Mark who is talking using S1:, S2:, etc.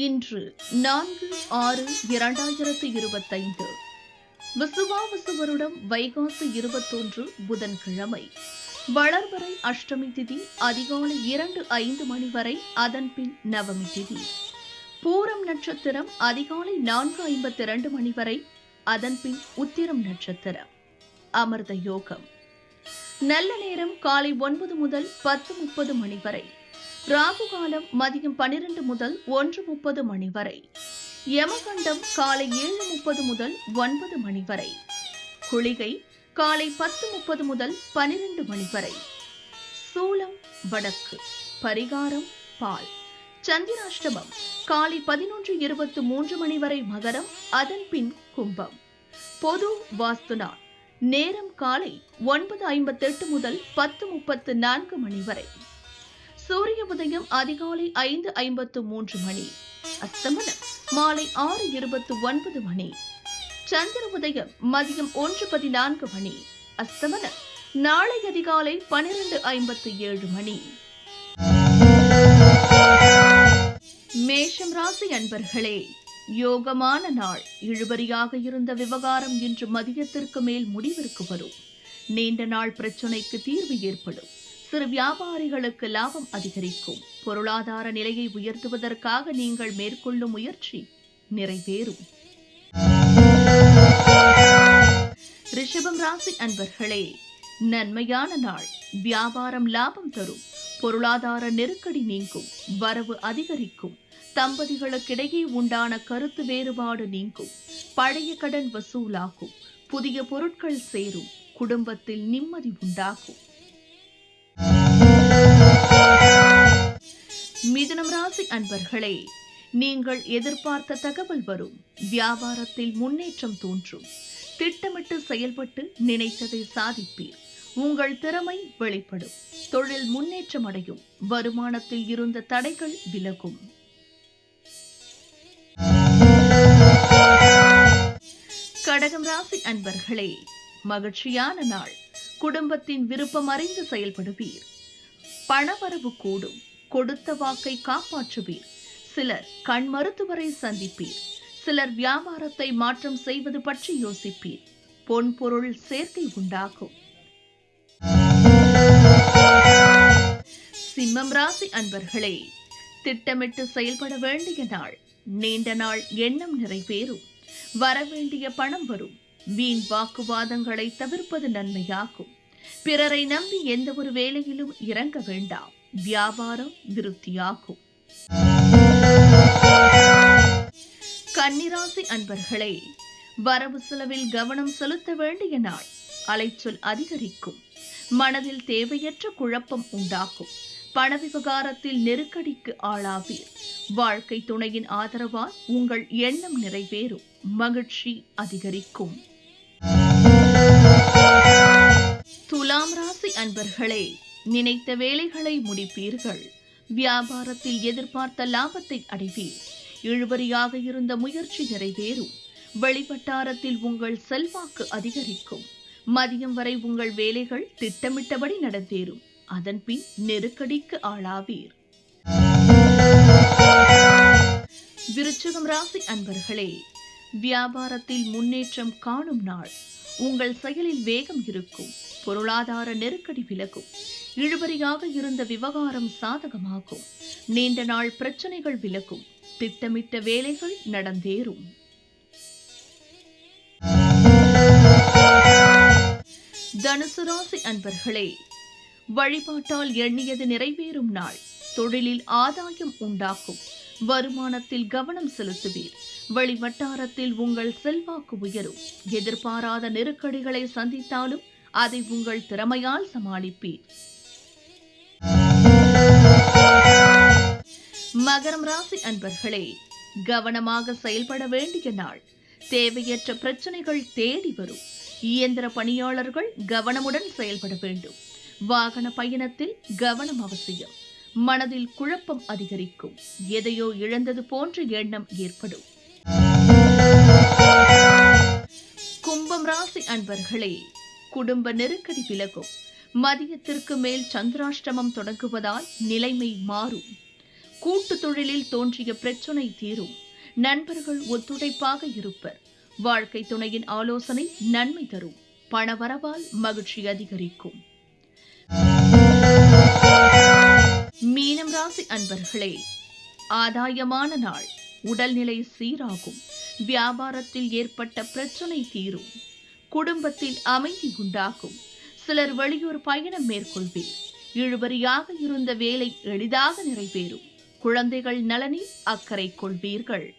S1: இன்று 4/6/2025 விசுவாவசு வருடம் வைகாசி 21 புதன்கிழமை. வளர்வரை அஷ்டமி திதி அதிகாலை 2:05 மணி வரை, அதன்பின் நவமி திதி. பூரம் நட்சத்திரம் அதிகாலை 4:52 மணி வரை, அதன்பின் உத்திரம் நட்சத்திரம். அமிர்த யோகம். நல்ல நேரம் காலை 9 முதல் 10:30 மணி வரை. ராகு காலம் மதியம் 12 முதல் 1:30 மணி வரை. யமகண்டம் காலை 7:30 முதல் 9 மணி வரை. குளிகை காலை 10:30 முதல் 12 மணி வரை. சூலம் வடக்கு. பரிகாரம் பால். சந்திராஷ்டமம் காலை 11:23 மணி வரை மகரம், அதன்பின் கும்பம். பொது வாஸ்து நாள். நேரம் காலை 9:58 முதல் 10:34 மணி வரை. சூரிய உதயம் அதிகாலை 5:53 மணி. அஸ்தமனம் மாலை 6:29 மணி. சந்திர உதயம் மதியம் 1:14 மணி. அஸ்தமனம் நாளை அதிகாலை 12:57 மணி. மேஷம் ராசி அன்பர்களே, யோகமான நாள். இழுபறியாக இருந்த விவகாரம் இன்று மதியத்திற்கு மேல் முடிவிற்கு வரும். நீண்ட நாள் பிரச்சினைக்கு தீர்வு ஏற்படும். சிறு வியாபாரிகளுக்கு லாபம் அதிகரிக்கும். பொருளாதார நிலையை உயர்த்துவதற்காக நீங்கள் மேற்கொள்ளும் முயற்சி நிறைவேறும். ரிஷபம் ராசி அன்பர்களே, நன்மையான நாள். வியாபாரம் லாபம் தரும். பொருளாதார நெருக்கடி நீங்கும். வரவு அதிகரிக்கும். தம்பதிகளுக்கிடையே உண்டான கருத்து வேறுபாடு நீங்கும். பழைய கடன் வசூலாகும். புதிய பொருட்கள் சேரும். குடும்பத்தில் நிம்மதி உண்டாகும். மிதுனம் ராசி அன்பர்களே, நீங்கள் எதிர்பார்த்த தகவல் வரும். வியாபாரத்தில் முன்னேற்றம் தோன்றும். திட்டமிட்டு செயல்பட்டு நினைத்ததை சாதிப்பீர். உங்கள் திறமை வெளிப்படும். தொழில் முன்னேற்றம் அடையும். வருமானத்தில் இருந்த தடைகள் விலகும். கடகம் ராசி அன்பர்களே, மகிழ்ச்சியான நாள். குடும்பத்தின் விருப்பம் அறிந்து செயல்படுவீர். பணவரவு கூடும். கொடுத்த வாக்கை காப்பாற்றுவீர். சிலர் கண் மருத்துவரை சந்திப்பீர். சிலர் வியாபாரத்தை மாற்றம் செய்வது பற்றி யோசிப்பீர். பொன் பொருள் சேர்க்கை உண்டாகும். சிம்மம் ராசி அன்பர்களே, திட்டமிட்டு செயல்பட வேண்டிய நாள். நீண்ட நாள் எண்ணம் நிறைவேறும். வரவேண்டிய பணம் வரும். வீண் வாக்குவாதங்களை தவிர்ப்பது நன்மையாகும். பிறரை நம்பி எந்த ஒரு வேலையிலும் இறங்க வேண்டாம். வியாபாரம் விருத்தியாகும். கன்னிராசி அன்பர்களே, வரவு செலவில் கவனம் செலுத்த வேண்டிய நாள். அலைச்சல் அதிகரிக்கும். மனதில் தேவையற்ற குழப்பம் உண்டாகும். பண விவகாரத்தில் நெருக்கடிக்கு ஆளாவீர். வாழ்க்கை துணையின் ஆதரவால் உங்கள் எண்ணம் நிறைவேறும். மகிழ்ச்சி அதிகரிக்கும். துலாம் ராசி அன்பர்களே, நினைத்த வேலைகளை முடிப்பீர்கள். வியாபாரத்தில் எதிர்பார்த்த லாபத்தை அடைவீர். இழுபறியாக இருந்த முயற்சி நிறைவேறும். வெளிவட்டாரத்தில் உங்கள் செல்வாக்கு அதிகரிக்கும். மதியம் வரை உங்கள் வேலைகள் திட்டமிட்டபடி நடந்தேறும். அதன்பின் நெருக்கடிக்கு ஆளாவீர். விருச்சிகம் ராசி அன்பர்களே, வியாபாரத்தில் முன்னேற்றம் காணும் நாள். உங்கள் செயலில் வேகம் இருக்கும். பொருளாதார நெருக்கடி விலகும். இழுபறியாக இருந்த விவகாரம் சாதகமாகும். நீண்ட நாள் பிரச்சனைகள் விலகும். திட்டமிட்ட வேலைகள் நடந்தேறும். தனுசு ராசி அன்பர்களே, வழிபாட்டால் எண்ணியது நிறைவேறும் நாள். தொழிலில் ஆதாயம் உண்டாகும். வருமானத்தில் கவனம் செலுத்துவீர். வெளிவட்டாரத்தில் உங்கள் செல்வாக்கு உயரும். எதிர்பாராத நெருக்கடிகளை சந்தித்தாலும் அதை உங்கள் திறமையால் சமாளிப்பீர். மகரம் ராசி அன்பர்களே, கவனமாக செயல்பட வேண்டிய நாள். தேவையற்ற பிரச்சனைகள் தேடி வரும். இயந்திர பணியாளர்கள் கவனமுடன் செயல்பட வேண்டும். வாகன பயணத்தில் கவனம் அவசியம். மனதில் குழப்பம் அதிகரிக்கும். எதையோ இழந்தது போன்ற எண்ணம் ஏற்படும். கும்பம் ராசி அன்பர்களே, குடும்ப நெருக்கடி விலகும். மதியத்திற்கு மேல் சந்திராஷ்டமம் தொடங்குவதால் நிலைமை மாறும். கூட்டு தொழிலில் தோன்றிய பிரச்சனை தீரும். நண்பர்கள் ஒத்துழைப்பாக இருப்பர். வாழ்க்கை துணையின் ஆலோசனை நன்மை தரும். பணவரவால் மகிழ்ச்சி அதிகரிக்கும். மீனம் ராசி அன்பர்களே, ஆதாயமான நாள். உடல்நிலை சீராகும். வியாபாரத்தில் ஏற்பட்ட பிரச்சனை தீரும். குடும்பத்தில் அமைதி உண்டாகும். சிலர் வெளியூர் பயணம் மேற்கொள்வீர். இழுபறியாக இருந்த வேலை எளிதாக நிறைவேறும். குழந்தைகள் நலனில் அக்கறை கொள்வீர்கள்.